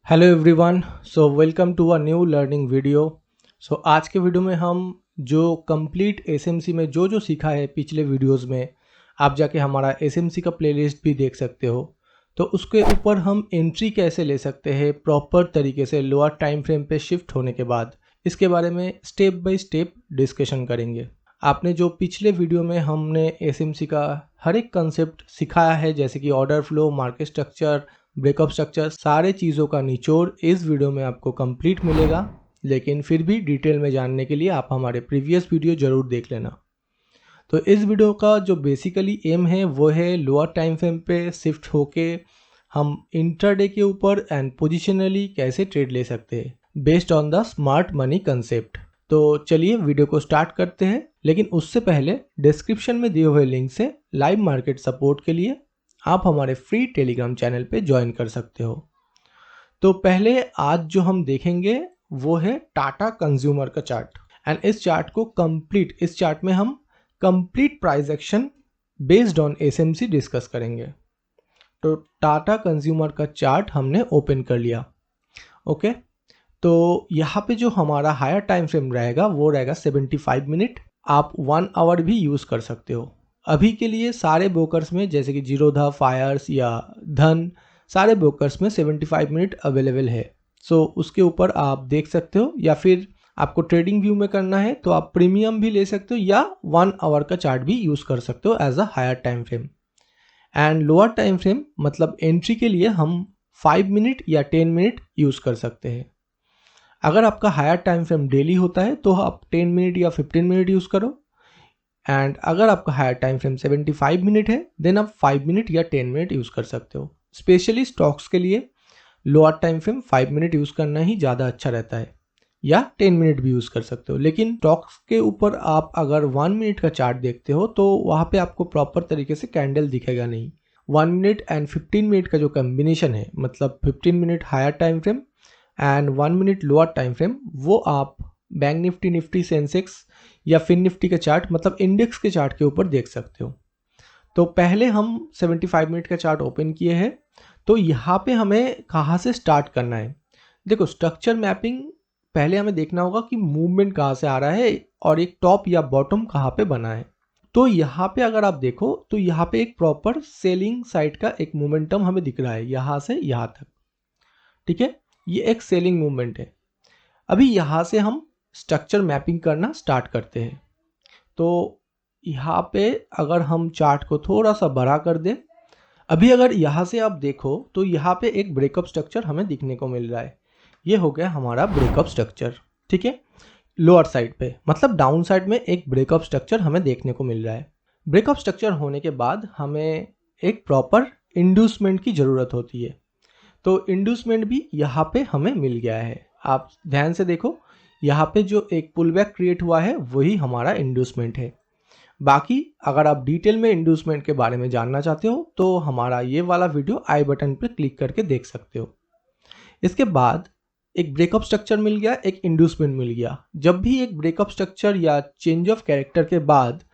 Hello everyone. Welcome to a new learning video. आज के video में हम जो कंप्लीट एसएमसी में जो जो सीखा है पिछले वीडियोस में, आप जाके हमारा एसएमसी का प्लेलिस्ट भी देख सकते हो। तो उसके ऊपर हम एंट्री कैसे ले सकते हैं प्रॉपर तरीके से लोअर टाइम फ्रेम पे शिफ्ट होने के बाद, इसके बारे में स्टेप बाय स्टेप डिस्कशन करेंगे। आपने जो पिछले वीडियो में हमने एसएमसी का हर एक कंसेप्ट सिखाया है, जैसे कि order flow, market structure, breakup structure, सारे चीज़ों का निचोड़ इस वीडियो में आपको कंप्लीट मिलेगा। लेकिन फिर भी डिटेल में जानने के लिए आप हमारे प्रीवियस वीडियो ज़रूर देख लेना। तो इस वीडियो का जो बेसिकली एम है वो है लोअर टाइम फ्रेम पे शिफ्ट होके हम इंट्राडे के ऊपर एंड पोजिशनली कैसे ट्रेड ले सकते हैं based on the smart money concept. तो चलिए वीडियो को स्टार्ट करते हैं, लेकिन उससे पहले डिस्क्रिप्शन में दिए हुए लिंक से लाइव मार्केट सपोर्ट के लिए आप हमारे फ्री टेलीग्राम चैनल पे ज्वाइन कर सकते हो। तो पहले आज जो हम देखेंगे वो है टाटा कंज्यूमर का चार्ट, एंड इस चार्ट में हम complete price action based on SMC discuss करेंगे। तो टाटा कंज्यूमर का चार्ट हमने ओपन कर लिया। ओके, तो यहाँ पे जो हमारा हायर टाइम फ्रेम रहेगा वो रहेगा 75 मिनट। आप 1 आवर भी यूज़ कर सकते हो। अभी के लिए सारे ब्रोकर्स में, जैसे कि जीरोधा, फायर्स या धन, सारे ब्रोकर्स में 75 मिनट अवेलेबल है। उसके ऊपर आप देख सकते हो, या फिर आपको ट्रेडिंग व्यू में करना है तो आप प्रीमियम भी ले सकते हो या 1 आवर का चार्ट भी यूज़ कर सकते हो as a higher time frame. And lower time frame मतलब एंट्री के लिए हम 5 मिनट या 10 मिनट यूज़ कर सकते हैं। अगर आपका हायर टाइम फ्रेम डेली होता है तो आप 10 मिनट या 15 मिनट यूज़ करो, एंड अगर आपका हायर टाइम फ्रेम 75 मिनट है देन आप 5 मिनट या 10 मिनट यूज़ कर सकते हो। स्पेशली स्टॉक्स के लिए lower time frame 5 minute use करना ही ज़्यादा अच्छा रहता है, या 10 मिनट भी यूज़ कर सकते हो। लेकिन स्टॉक्स के ऊपर आप अगर 1 मिनट का चार्ट देखते हो तो वहाँ पे आपको प्रॉपर तरीके से कैंडल दिखेगा नहीं। 1 मिनट एंड 15 मिनट का जो कम्बिनेशन है, मतलब 15 minute higher time frame and 1 minute lower time frame, वो आप बैंक निफ्टी, सेंसेक्स या फिन निफ्टी का चार्ट, मतलब इंडेक्स के चार्ट के ऊपर देख सकते हो। तो पहले हम 75 मिनट का चार्ट ओपन किए हैं। तो यहाँ पे हमें कहाँ से स्टार्ट करना है? देखो, स्ट्रक्चर मैपिंग पहले हमें देखना होगा कि मूवमेंट कहाँ से आ रहा है और एक टॉप या बॉटम कहाँ पे बना है। तो यहाँ पे अगर आप देखो तो यहाँ पे एक प्रॉपर सेलिंग साइड का एक मोमेंटम हमें दिख रहा है, यहाँ से यहाँ तक। ठीक है, ये एक सेलिंग मूवमेंट है। अभी यहाँ से हम स्ट्रक्चर मैपिंग करना स्टार्ट करते हैं। तो यहाँ पे अगर हम चार्ट को थोड़ा सा बड़ा कर दें, अभी अगर यहाँ से आप देखो तो यहाँ पे एक ब्रेकअप स्ट्रक्चर हमें दिखने को मिल रहा है। ये हो गया हमारा ब्रेकअप स्ट्रक्चर। ठीक है, लोअर साइड पे मतलब डाउन साइड में एक ब्रेकअप स्ट्रक्चर हमें देखने को मिल रहा है। ब्रेकअप स्ट्रक्चर होने के बाद हमें एक प्रॉपर इंड्यूसमेंट की ज़रूरत होती है। तो इंड्यूसमेंट भी यहाँ पे हमें मिल गया है। आप ध्यान से देखो, यहाँ पे जो एक पुलबैक क्रिएट हुआ है वही हमारा इंड्यूसमेंट है। बाकी अगर आप डिटेल में इंड्यूसमेंट के बारे में जानना चाहते हो तो हमारा ये वाला वीडियो आई बटन पर क्लिक करके देख सकते हो। इसके बाद एक ब्रेकअप स्ट्रक्चर मिल गया, एक इंड्यूसमेंट मिल गया। जब भी एक ब्रेकअप स्ट्रक्चर या चेंज ऑफ कैरेक्टर के बाद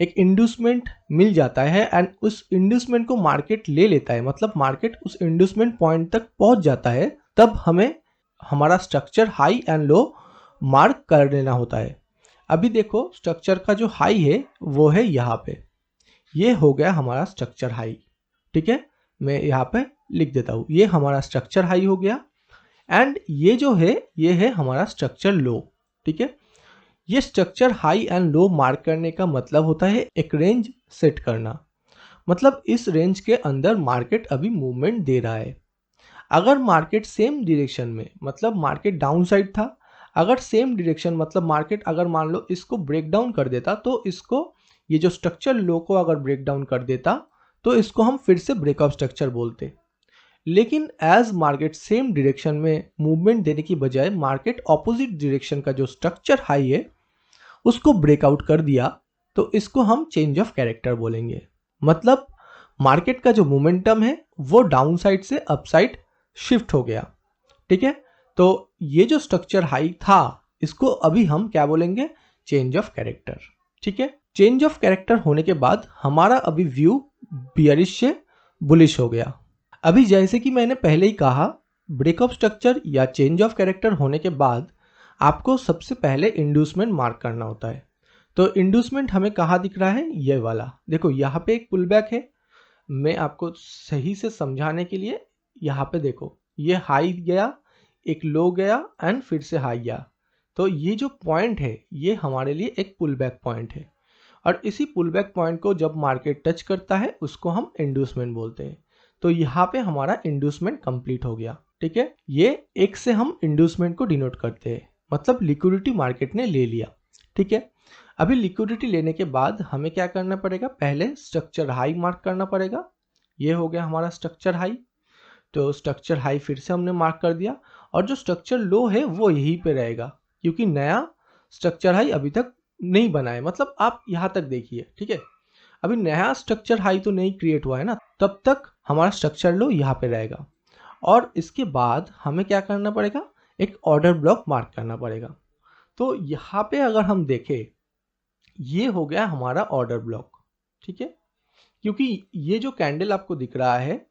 एक इंड्यूसमेंट मिल जाता है एंड उस इंड्यूसमेंट को मार्केट ले लेता है, मतलब मार्केट उस इंड्यूसमेंट पॉइंट तक पहुंच जाता है, तब हमें हमारा structure high and low mark कर लेना होता है। अभी देखो, स्ट्रक्चर का जो हाई है वो है यहाँ पे, ये हो गया हमारा स्ट्रक्चर हाई। ठीक है, मैं यहाँ पे लिख देता हूँ, ये हमारा स्ट्रक्चर हाई हो गया। एंड ये जो है ये है हमारा स्ट्रक्चर लो। ठीक है, ये structure high and low mark करने का मतलब होता है एक रेंज सेट करना, मतलब इस रेंज के अंदर मार्केट अभी मूवमेंट दे रहा है। अगर मार्केट सेम डायरेक्शन में, मतलब मार्केट डाउन साइड था, अगर सेम डायरेक्शन मतलब मार्केट अगर मान लो इसको ब्रेक डाउन कर देता, तो इसको, ये जो स्ट्रक्चर लो को अगर ब्रेक डाउन कर देता तो इसको हम फिर से ब्रेकअप स्ट्रक्चर बोलते। लेकिन एज मार्केट सेम डायरेक्शन में मूवमेंट देने की बजाय मार्केट ऑपोजिट डायरेक्शन का जो स्ट्रक्चर हाई है उसको ब्रेकआउट कर दिया, तो इसको हम चेंज ऑफ कैरेक्टर बोलेंगे। मतलब मार्केट का जो मोमेंटम है वो डाउन साइड से अप साइड शिफ्ट हो गया। ठीक है, तो ये जो स्ट्रक्चर हाई था इसको अभी हम क्या बोलेंगे? Change of character. ठीक है, चेंज ऑफ कैरेक्टर होने के बाद हमारा अभी व्यू बियरिश से बुलिश हो गया। अभी जैसे कि मैंने पहले ही कहा, ब्रेकअप स्ट्रक्चर या चेंज ऑफ कैरेक्टर होने के बाद आपको सबसे पहले इंड्यूसमेंट मार्क करना होता है। तो इंड्यूसमेंट हमें कहाँ दिख रहा है, ये वाला देखो, यहाँ पे एक पुल बैक है। मैं आपको सही से समझाने के लिए यहाँ पे देखो, ये हाई गया, एक लो गया एंड फिर से हाई गया। तो ये जो पॉइंट है ये हमारे लिए एक पुल बैक पॉइंट है, और इसी पुल बैक पॉइंट को जब मार्केट टच करता है उसको हम इंड्यूसमेंट बोलते हैं। तो यहाँ पे हमारा इंड्यूसमेंट कंप्लीट हो गया। ठीक है, ये एक से हम इंड्यूसमेंट को डिनोट करते हैं, मतलब लिक्विडिटी मार्केट ने ले लिया। ठीक है, अभी लिक्विडिटी लेने के बाद हमें क्या करना पड़ेगा, पहले स्ट्रक्चर हाई मार्क करना पड़ेगा। ये हो गया हमारा स्ट्रक्चर हाई। तो स्ट्रक्चर हाई फिर से हमने मार्क कर दिया, और जो स्ट्रक्चर लो है वो यहीं पे रहेगा, क्योंकि नया स्ट्रक्चर हाई अभी तक नहीं बना है। मतलब आप यहाँ तक देखिए, ठीक है, अभी नया स्ट्रक्चर हाई तो नहीं क्रिएट हुआ है ना, तब तक हमारा स्ट्रक्चर लो यहाँ पे रहेगा। और इसके बाद हमें क्या करना पड़ेगा, एक ऑर्डर ब्लॉक मार्क करना पड़ेगा। तो यहाँ पे अगर हम देखें, ये हो गया हमारा ऑर्डर ब्लॉक। ठीक है, क्योंकि ये जो कैंडल आपको दिख रहा है,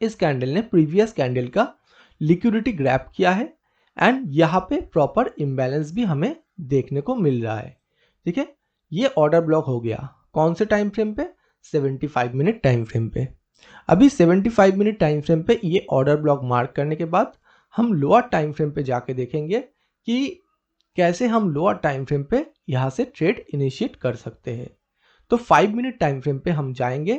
इस कैंडल ने प्रीवियस कैंडल का लिक्विडिटी ग्रैब किया है, एंड यहाँ पे प्रॉपर इम्बैलेंस भी हमें देखने को मिल रहा है। ठीक है, ये ऑर्डर ब्लॉक हो गया। कौन से टाइम फ्रेम पे, 75 मिनट टाइम फ्रेम पे। अभी 75 मिनट टाइम फ्रेम पे ये ऑर्डर ब्लॉक मार्क करने के बाद हम लोअर टाइम फ्रेम पे जाके देखेंगे कि कैसे हम लोअर टाइम फ्रेम पे यहाँ से ट्रेड इनिशिएट कर सकते हैं। तो 5 मिनट टाइम फ्रेम पे हम जाएंगे,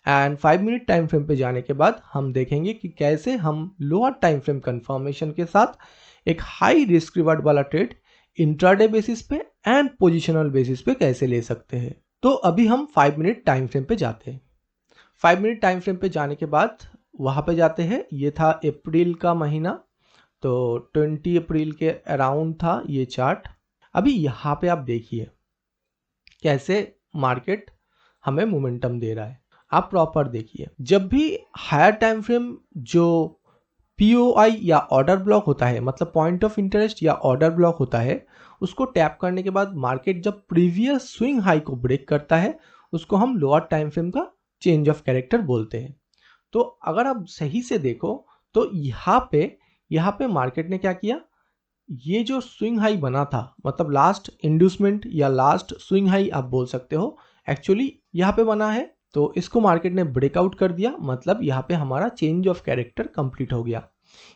एंड 5 मिनट टाइम फ्रेम पे जाने के बाद हम देखेंगे कि कैसे हम लोअर टाइम फ्रेम कंफर्मेशन के साथ एक हाई रिस्क रिवार्ड वाला ट्रेड इंट्राडे बेसिस पे एंड पोजिशनल बेसिस पे कैसे ले सकते हैं। तो अभी हम 5 मिनट टाइम फ्रेम पे जाते हैं। 5 मिनट टाइम फ्रेम पे जाने के बाद वहाँ पे जाते हैं। ये था अप्रैल का महीना, तो 20 अप्रैल के अराउंड था ये चार्ट। अभी यहाँ पे आप देखिए कैसे मार्केट हमें मोमेंटम दे रहा है। आप प्रॉपर देखिए, जब भी हायर टाइम फ्रेम जो POI या ऑर्डर ब्लॉक होता है, मतलब पॉइंट ऑफ इंटरेस्ट या ऑर्डर ब्लॉक होता है, उसको टैप करने के बाद मार्केट जब प्रीवियस स्विंग हाई को ब्रेक करता है, उसको हम लोअर टाइम फ्रेम का चेंज ऑफ कैरेक्टर बोलते हैं। तो अगर आप सही से देखो तो यहाँ पे मार्केट ने क्या किया, ये जो स्विंग हाई बना था, मतलब लास्ट इंड्यूसमेंट या लास्ट स्विंग हाई आप बोल सकते हो, एक्चुअली यहाँ पे बना है। तो इसको मार्केट ने ब्रेकआउट कर दिया, मतलब यहाँ पे हमारा चेंज ऑफ कैरेक्टर कंप्लीट हो गया,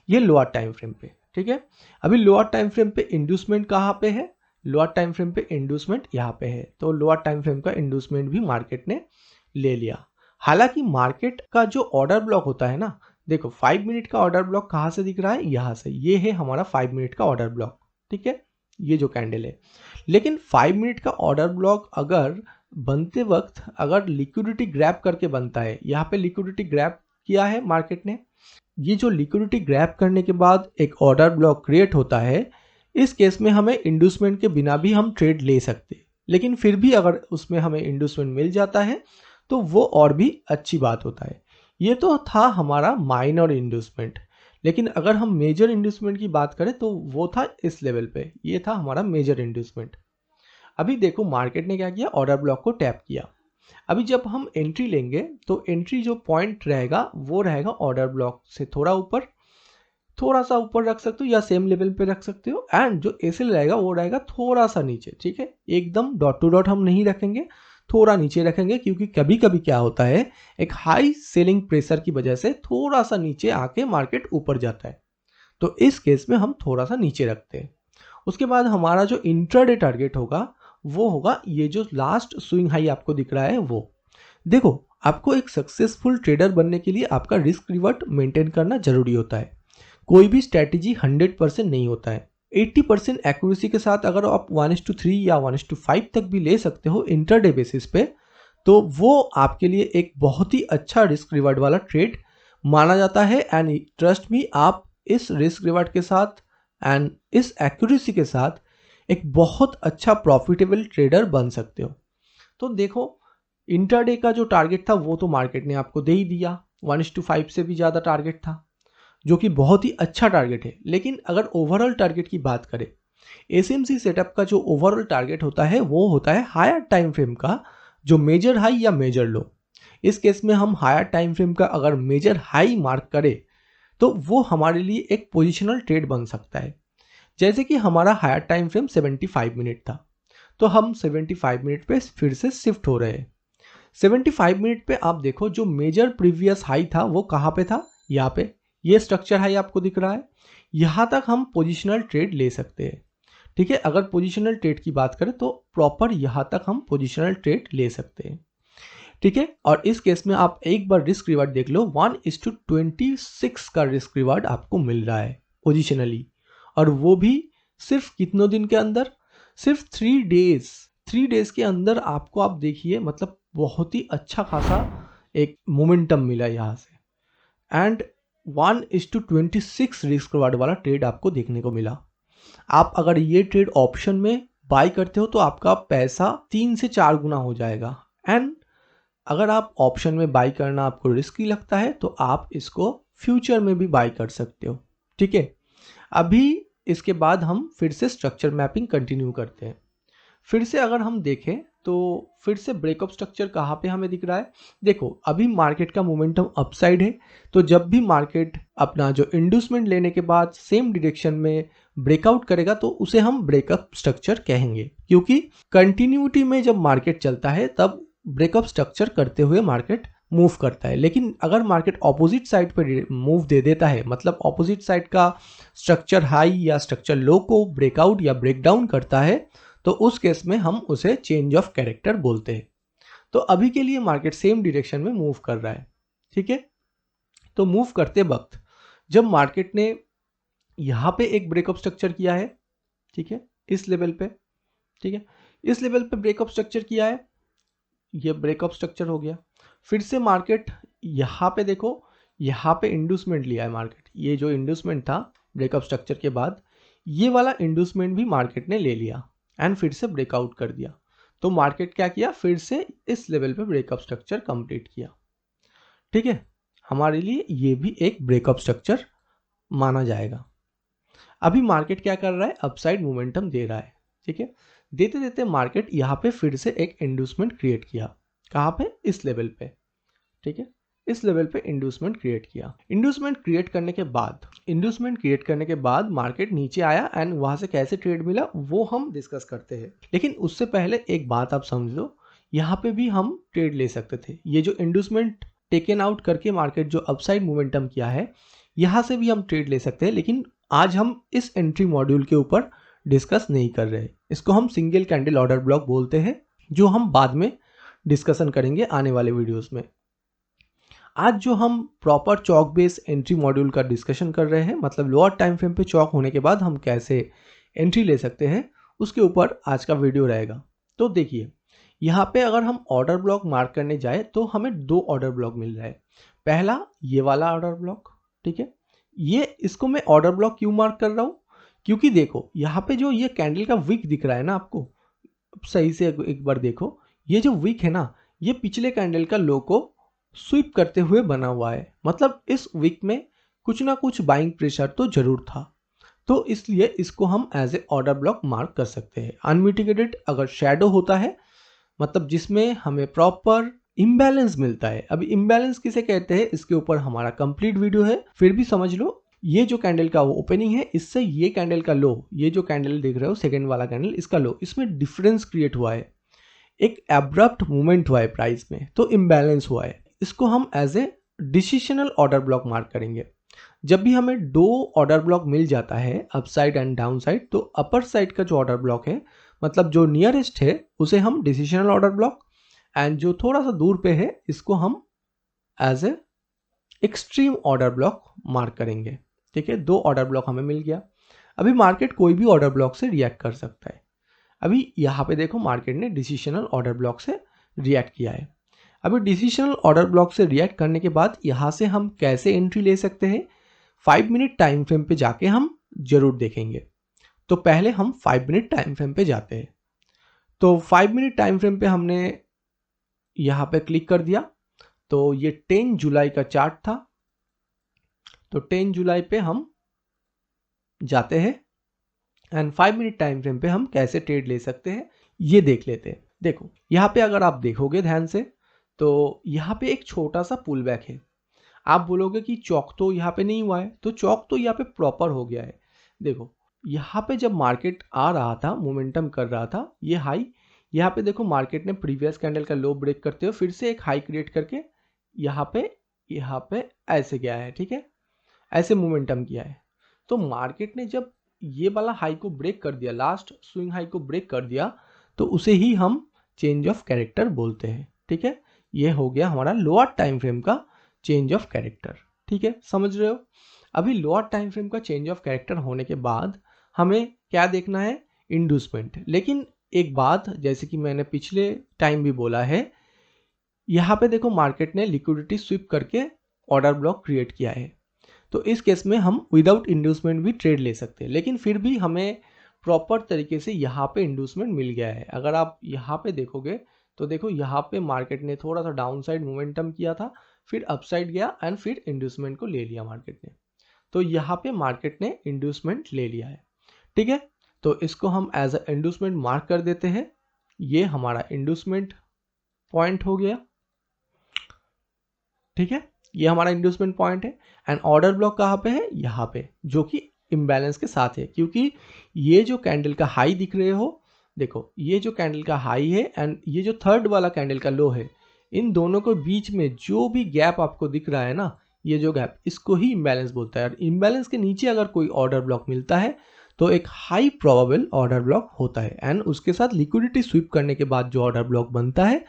ये लोअर टाइम फ्रेम पे। ठीक है, अभी लोअर टाइम फ्रेम पे इंड्यूसमेंट कहाँ पे है, लोअर टाइम फ्रेम पे इंड्यूसमेंट यहाँ पे है। तो लोअर टाइम फ्रेम का इंड्यूसमेंट भी मार्केट ने ले लिया। हालांकि मार्केट का जो ऑर्डर ब्लॉक होता है ना, देखो 5 मिनट का ऑर्डर ब्लॉक कहाँ से दिख रहा है, यहाँ से। ये है हमारा 5 मिनट का ऑर्डर ब्लॉक। ठीक है, ये जो कैंडल है, लेकिन 5 मिनट का ऑर्डर ब्लॉक अगर बनते वक्त अगर लिक्विडिटी ग्रैब करके बनता है, यहाँ पे लिक्विडिटी ग्रैब किया है मार्केट ने, ये जो लिक्विडिटी ग्रैब करने के बाद एक ऑर्डर ब्लॉक क्रिएट होता है, इस केस में हमें इंड्यूसमेंट के बिना भी हम ट्रेड ले सकते हैं। लेकिन फिर भी अगर उसमें हमें इंड्यूसमेंट मिल जाता है तो वो और भी अच्छी बात होता है। ये तो था हमारा माइनर इंड्यूसमेंट, लेकिन अगर हम मेजर इंड्यूसमेंट की बात करें तो वो था इस लेवल पे, ये था हमारा मेजर इंड्यूसमेंट। अभी देखो मार्केट ने क्या किया, ऑर्डर ब्लॉक को टैप किया। अभी जब हम एंट्री लेंगे तो एंट्री जो पॉइंट रहेगा वो रहेगा ऑर्डर ब्लॉक से थोड़ा ऊपर, थोड़ा सा ऊपर रख सकते हो या सेम लेवल पे रख सकते हो, एंड जो एसएल रहेगा वो रहेगा थोड़ा सा नीचे। ठीक है, एकदम डॉट टू डॉट हम नहीं रखेंगे, थोड़ा नीचे रखेंगे, क्योंकि कभी कभी क्या होता है, एक हाई सेलिंग प्रेशर की वजह से थोड़ा सा नीचे आके मार्केट ऊपर जाता है। तो इस केस में हम थोड़ा सा नीचे रखते हैं। उसके बाद हमारा जो इंट्राडे टारगेट होगा वो होगा ये जो लास्ट स्विंग हाई आपको दिख रहा है वो। देखो, आपको एक सक्सेसफुल ट्रेडर बनने के लिए आपका रिस्क रिवर्ट मेंटेन करना जरूरी होता है। कोई भी स्ट्रैटेजी 100% नहीं होता है। 80% एक्यूरेसी के साथ अगर आप 1:3 या 1:5 तक भी ले सकते हो इंटरडे बेसिस पे, तो वो आपके लिए एक बहुत ही अच्छा रिस्क रिवार्ड वाला ट्रेड माना जाता है। एंड ट्रस्ट मी, आप इस रिस्क रिवार्ड के साथ एंड इस एक्यूरेसी के साथ एक बहुत अच्छा प्रॉफिटेबल ट्रेडर बन सकते हो। तो देखो, इंटरडे का जो टारगेट था वो तो मार्केट ने आपको दे ही दिया, 1:5 से भी ज़्यादा टारगेट था, जो कि बहुत ही अच्छा टारगेट है। लेकिन अगर ओवरऑल टारगेट की बात करें, एसएमसी सेटअप का जो ओवरऑल टारगेट होता है वो होता है हायर टाइम फ्रेम का जो मेजर हाई या मेजर लो। इस केस में हम हायर टाइम फ्रेम का अगर मेजर हाई मार्क करें, तो वो हमारे लिए एक पोजिशनल ट्रेड बन सकता है। जैसे कि हमारा हायर टाइम फ्रेम 75 मिनट था, तो हम 75 मिनट पे फिर से शिफ्ट हो रहे हैं। 75 मिनट पे आप देखो जो मेजर प्रीवियस हाई था वो कहाँ पे था, यहाँ पे। ये स्ट्रक्चर हाई आपको दिख रहा है, यहाँ तक हम पोजिशनल ट्रेड ले सकते हैं। ठीक है, अगर पोजिशनल ट्रेड की बात करें तो प्रॉपर यहाँ तक हम पोजिशनल ट्रेड ले सकते हैं। ठीक है, और इस केस में आप एक बार रिस्क रिवार्ड देख लो, 1:26 का रिस्क रिवार्ड आपको मिल रहा है पोजिशनली, और वो भी सिर्फ कितनों दिन के अंदर, सिर्फ 3 डेज के अंदर आपको, आप देखिए मतलब बहुत ही अच्छा खासा एक मोमेंटम मिला यहाँ से। एंड 1:26 रिस्क रिवार्ड वाला ट्रेड आपको देखने को मिला। आप अगर ये ट्रेड ऑप्शन में बाय करते हो तो आपका पैसा 3 से 4 गुना हो जाएगा। एंड अगर आप ऑप्शन में बाय करना आपको रिस्की लगता है तो आप इसको फ्यूचर में भी बाय कर सकते हो। ठीक है, अभी इसके बाद हम फिर से स्ट्रक्चर मैपिंग कंटिन्यू करते हैं। फिर से अगर हम देखें तो फिर से ब्रेकअप स्ट्रक्चर कहाँ पे हमें दिख रहा है। देखो अभी मार्केट का मोमेंटम अपसाइड है, तो जब भी मार्केट अपना जो इंड्यूसमेंट लेने के बाद सेम डायरेक्शन में ब्रेकआउट करेगा तो उसे हम ब्रेकअप स्ट्रक्चर कहेंगे, क्योंकि कंटिन्यूटी में जब मार्केट चलता है तब ब्रेकअप स्ट्रक्चर करते हुए मार्केट मूव करता है। लेकिन अगर मार्केट ऑपोजिट साइड पर मूव दे देता है, मतलब ऑपोजिट साइड का स्ट्रक्चर हाई या स्ट्रक्चर लो को ब्रेकआउट या ब्रेकडाउन करता है, तो उस केस में हम उसे चेंज ऑफ कैरेक्टर बोलते हैं। तो अभी के लिए मार्केट सेम डायरेक्शन में मूव कर रहा है। ठीक है, तो मूव करते वक्त जब मार्केट ने यहाँ पे एक ब्रेकअप स्ट्रक्चर किया है, ठीक है, इस लेवल पे, ठीक है, इस लेवल पे ब्रेकअप स्ट्रक्चर किया है, ये ब्रेकअप स्ट्रक्चर हो गया। फिर से मार्केट यहाँ पे देखो, यहाँ पे इंड्यूसमेंट लिया है मार्केट, ये जो इंड्यूसमेंट था ब्रेकअप स्ट्रक्चर के बाद, ये वाला इंड्यूसमेंट भी मार्केट ने ले लिया एंड फिर से ब्रेकआउट कर दिया। तो मार्केट क्या किया, फिर से इस लेवल पे ब्रेकअप स्ट्रक्चर कंप्लीट किया। ठीक है, हमारे लिए ये भी एक ब्रेकअप स्ट्रक्चर माना जाएगा। अभी मार्केट क्या कर रहा है, अपसाइड मोमेंटम दे रहा है। ठीक है, देते देते मार्केट यहाँ पे फिर से एक इंड्यूसमेंट क्रिएट किया, कहाँ पे, इस लेवल पे। ठीक है, इस लेवल पे इंड्यूसमेंट क्रिएट किया। इंड्यूसमेंट क्रिएट करने के बाद मार्केट नीचे आया एंड वहां से कैसे ट्रेड मिला वो हम डिस्कस करते हैं। लेकिन उससे पहले एक बात आप समझ लो, यहाँ पे भी हम ट्रेड ले सकते थे। ये जो इंड्यूसमेंट टेकन आउट करके मार्केट जो अपसाइड मोमेंटम किया है, यहाँ से भी हम ट्रेड ले सकते हैं, लेकिन आज हम इस एंट्री मॉड्यूल के ऊपर डिस्कस नहीं कर रहे। इसको हम सिंगल कैंडल ऑर्डर ब्लॉक बोलते हैं, जो हम बाद में डिस्कशन करेंगे आने वाले वीडियोस में। आज जो हम प्रॉपर चौक बेस एंट्री मॉड्यूल का डिस्कशन कर रहे हैं, मतलब लोअर टाइम फ्रेम पे चौक होने के बाद हम कैसे एंट्री ले सकते हैं, उसके ऊपर आज का वीडियो रहेगा। तो देखिए, यहाँ पे अगर हम ऑर्डर ब्लॉक मार्क करने जाए तो हमें 2 ऑर्डर ब्लॉक मिल रहा है। पहला ये वाला ऑर्डर ब्लॉक, ठीक है, ये इसको मैं ऑर्डर ब्लॉक क्यों मार्क कर रहा हूँ, क्योंकि देखो यहाँ पे जो ये कैंडल का विक दिख रहा है ना आपको, सही से एक बार देखो, ये जो विक है ना, ये पिछले कैंडल का लो को स्वीप करते हुए बना हुआ है। मतलब इस वीक में कुछ ना कुछ बाइंग प्रेशर तो जरूर था, तो इसलिए इसको हम as a order block mark कर सकते हैं। अनमिटिगेटेड अगर शैडो होता है, मतलब जिसमें हमें प्रॉपर इम्बैलेंस मिलता है। अभी इम्बैलेंस किसे कहते हैं, इसके ऊपर हमारा कंप्लीट वीडियो है, फिर भी समझ लो। ये जो कैंडल का वो ओपनिंग है, इससे ये कैंडल का लो, ये जो कैंडल देख रहे हो सेकेंड वाला कैंडल, इसका लो, इसमें डिफरेंस क्रिएट हुआ है, एक एब्रप्ट मूवमेंट हुआ है प्राइस में, तो इम्बैलेंस हुआ है। इसको हम as a decisional order block mark करेंगे। जब भी हमें 2 ऑर्डर ब्लॉक मिल जाता है, अपसाइड एंड डाउन साइड, तो अपर साइड का जो ऑर्डर ब्लॉक है, मतलब जो नियरेस्ट है, उसे हम डिसिशनल ऑर्डर ब्लॉक, एंड जो थोड़ा सा दूर पे है इसको हम as a extreme order block mark करेंगे। ठीक है, 2 ऑर्डर ब्लॉक हमें मिल गया। अभी मार्केट कोई भी ऑर्डर ब्लॉक से रिएक्ट कर सकता है। अभी यहाँ पे देखो मार्केट ने डिसिशनल ऑर्डर ब्लॉक से रिएक्ट किया है। अभी डिसिशनल ऑर्डर ब्लॉक से रिएक्ट करने के बाद यहाँ से हम कैसे एंट्री ले सकते हैं, 5 मिनट टाइम फ्रेम पे जाके हम जरूर देखेंगे। तो पहले हम 5 मिनट टाइम फ्रेम पे जाते हैं। तो 5 मिनट टाइम फ्रेम पे हमने यहाँ पे क्लिक कर दिया, तो ये 10 जुलाई का चार्ट था। तो 10 जुलाई पे हम जाते हैं एंड 5 मिनट टाइम फ्रेम पे हम कैसे ट्रेड ले सकते हैं ये देख लेते हैं। देखो यहाँ पे अगर आप देखोगे ध्यान से, तो यहाँ पे एक छोटा सा पुल बैक है। आप बोलोगे कि चौक तो यहाँ पे नहीं हुआ है, तो चौक तो यहाँ पे प्रॉपर हो गया है। देखो यहाँ पे जब मार्केट आ रहा था, मोमेंटम कर रहा था, ये हाई, यहाँ पे देखो मार्केट ने प्रीवियस कैंडल का लो ब्रेक करते हुए फिर से एक हाई क्रिएट करके यहाँ पे ऐसे गया है, ठीक है, ऐसे मोमेंटम किया है। तो मार्केट ने जब ये वाला हाई को ब्रेक कर दिया, लास्ट स्विंग हाई को ब्रेक कर दिया, तो उसे ही हम चेंज ऑफ कैरेक्टर बोलते हैं, ठीक है। ये हो गया हमारा लोअर टाइम फ्रेम का चेंज ऑफ कैरेक्टर, ठीक है, समझ रहे हो। अभी लोअर टाइम फ्रेम का चेंज ऑफ कैरेक्टर होने के बाद हमें क्या देखना है, इंड्यूसमेंट। लेकिन एक बात, जैसे कि मैंने पिछले टाइम भी बोला है, यहाँ पे देखो मार्केट ने लिक्विडिटी स्वीप करके ऑर्डर ब्लॉक क्रिएट किया है, तो इस केस में हम विदाउट इंड्यूसमेंट भी ट्रेड ले सकते हैं। लेकिन फिर भी हमें प्रॉपर तरीके से यहाँ पे इंड्यूसमेंट मिल गया है। अगर आप यहाँ पे देखोगे तो देखो यहाँ पे मार्केट ने थोड़ा सा डाउन साइड मोमेंटम किया था, फिर अपसाइड गया एंड फिर इंड्यूसमेंट को ले लिया मार्केट ने। तो यहाँ पे मार्केट ने इंड्यूसमेंट ले लिया है, ठीक है। तो इसको हम एज अ इंड्यूसमेंट मार्क कर देते हैं। ये हमारा इंड्यूसमेंट पॉइंट हो गया, ठीक है, ये हमारा इंड्यूसमेंट पॉइंट है। एंड ऑर्डर ब्लॉक कहाँ पे है, यहाँ पे, जो कि इम्बैलेंस के साथ है, क्योंकि ये जो कैंडल का हाई दिख रहे हो, देखो ये जो कैंडल का हाई है एंड ये जो थर्ड वाला कैंडल का लो है, इन दोनों के बीच में जो भी गैप आपको दिख रहा है ना, ये जो गैप, इसको ही इम्बैलेंस बोलता है। और इम्बैलेंस के नीचे अगर कोई ऑर्डर ब्लॉक मिलता है तो एक हाई प्रोबेबल ऑर्डर ब्लॉक होता है, एंड उसके साथ लिक्विडिटी स्वीप करने के बाद जो ऑर्डर ब्लॉक बनता है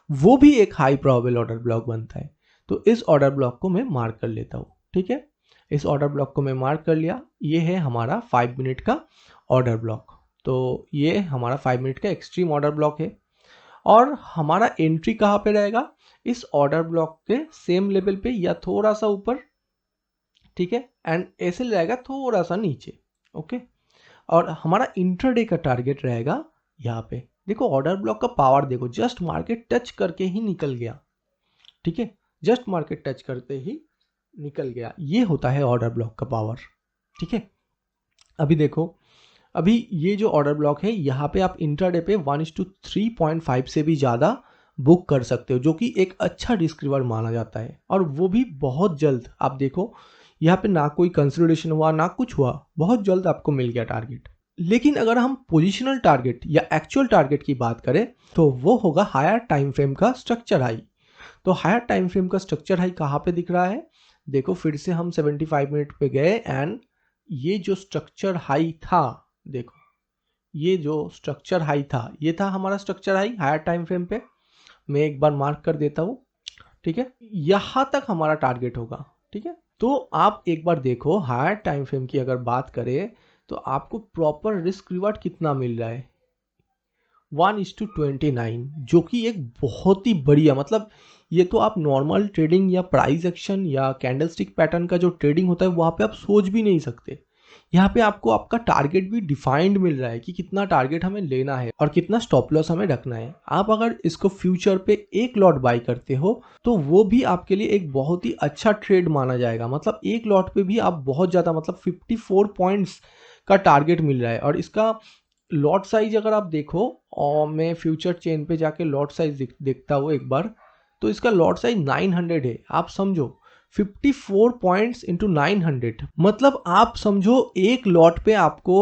वो भी एक हाई प्रोबेबल ऑर्डर ब्लॉक बनता है। तो इस ऑर्डर ब्लॉक को मैं मार्क कर लेता हूँ, ठीक है। इस ऑर्डर ब्लॉक को मैं मार्क कर लिया। ये है हमारा 5 मिनट का ऑर्डर ब्लॉक। तो ये हमारा 5 मिनट का एक्सट्रीम ऑर्डर ब्लॉक है। और हमारा एंट्री कहाँ पे रहेगा, इस ऑर्डर ब्लॉक के सेम लेवल पे या थोड़ा सा ऊपर, ठीक है, एंड ऐसे रहेगा थोड़ा सा नीचे, ओके। और हमारा इंट्राडे का टारगेट रहेगा यहाँ पे। देखो ऑर्डर ब्लॉक का पावर देखो, जस्ट मार्केट टच करके ही निकल गया, ठीक है, जस्ट मार्केट टच करते ही निकल गया। ये होता है ऑर्डर ब्लॉक का पावर, ठीक है। अभी देखो, अभी ये जो ऑर्डर ब्लॉक है यहाँ पे आप इंट्राडे पे 1:3.5 से भी ज़्यादा बुक कर सकते हो, जो कि एक अच्छा रिस्क रिवार्ड माना जाता है, और वो भी बहुत जल्द। आप देखो यहाँ पे ना कोई कंसिडरेशन हुआ ना कुछ हुआ, बहुत जल्द आपको मिल गया टारगेट। लेकिन अगर हम पोजिशनल टारगेट या एक्चुअल टारगेट की बात करें तो वो होगा हायर टाइम फ्रेम का स्ट्रक्चर हाई। तो हायर टाइम फ्रेम का स्ट्रक्चर हाई कहाँ पे दिख रहा है, देखो फिर से हम 75 मिनट पे गए एंड ये जो स्ट्रक्चर हाई था, देखो ये जो स्ट्रक्चर हाई था, ये था हमारा structure high higher time frame पे। मैं एक बार मार्क कर देता हूँ, ठीक है, यहाँ तक हमारा टारगेट होगा, ठीक है। तो आप एक बार देखो हायर टाइम फ्रेम की अगर बात करें तो आपको प्रॉपर रिस्क रिवार्ड कितना मिल रहा है, 1:29, जो कि एक बहुत ही बढ़िया, मतलब ये तो आप नॉर्मल ट्रेडिंग या प्राइस एक्शन या कैंडलस्टिक पैटर्न का जो ट्रेडिंग होता है वहाँ पे आप सोच भी नहीं सकते। यहाँ पे आपको आपका टारगेट भी डिफाइंड मिल रहा है कि कितना टारगेट हमें लेना है और कितना स्टॉप लॉस हमें रखना है। आप अगर इसको फ्यूचर पे एक लॉट बाई करते हो तो वो भी आपके लिए एक बहुत ही अच्छा ट्रेड माना जाएगा। मतलब एक लॉट पे भी आप बहुत ज़्यादा, मतलब 54 पॉइंट्स का टारगेट मिल रहा है। और इसका लॉट साइज अगर आप देखो, और मैं फ्यूचर चेन पे जाके लॉट साइज देखता हूँ एक बार, तो इसका लॉट साइज 900 है। आप समझो 54 पॉइंट्स इंटू 900, मतलब आप समझो एक लॉट पे आपको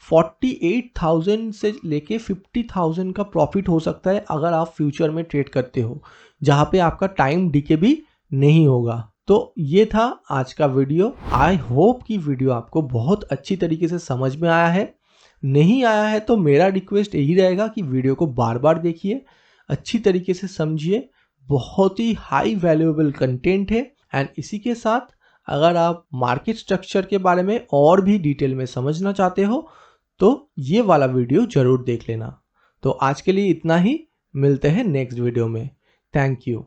48,000 से लेके 50,000 का प्रॉफिट हो सकता है अगर आप फ्यूचर में ट्रेड करते हो, जहाँ पे आपका टाइम डीके भी नहीं होगा। तो ये था आज का वीडियो। आई होप कि वीडियो आपको बहुत अच्छी तरीके से समझ में आया है। नहीं आया है तो मेरा रिक्वेस्ट यही रहेगा कि वीडियो को बार बार देखिए, अच्छी तरीके से समझिए, बहुत ही हाई वैल्यूएबल कंटेंट है। एंड इसी के साथ अगर आप मार्केट स्ट्रक्चर के बारे में और भी डिटेल में समझना चाहते हो तो ये वाला वीडियो ज़रूर देख लेना। तो आज के लिए इतना ही, मिलते हैं नेक्स्ट वीडियो में। Thank you.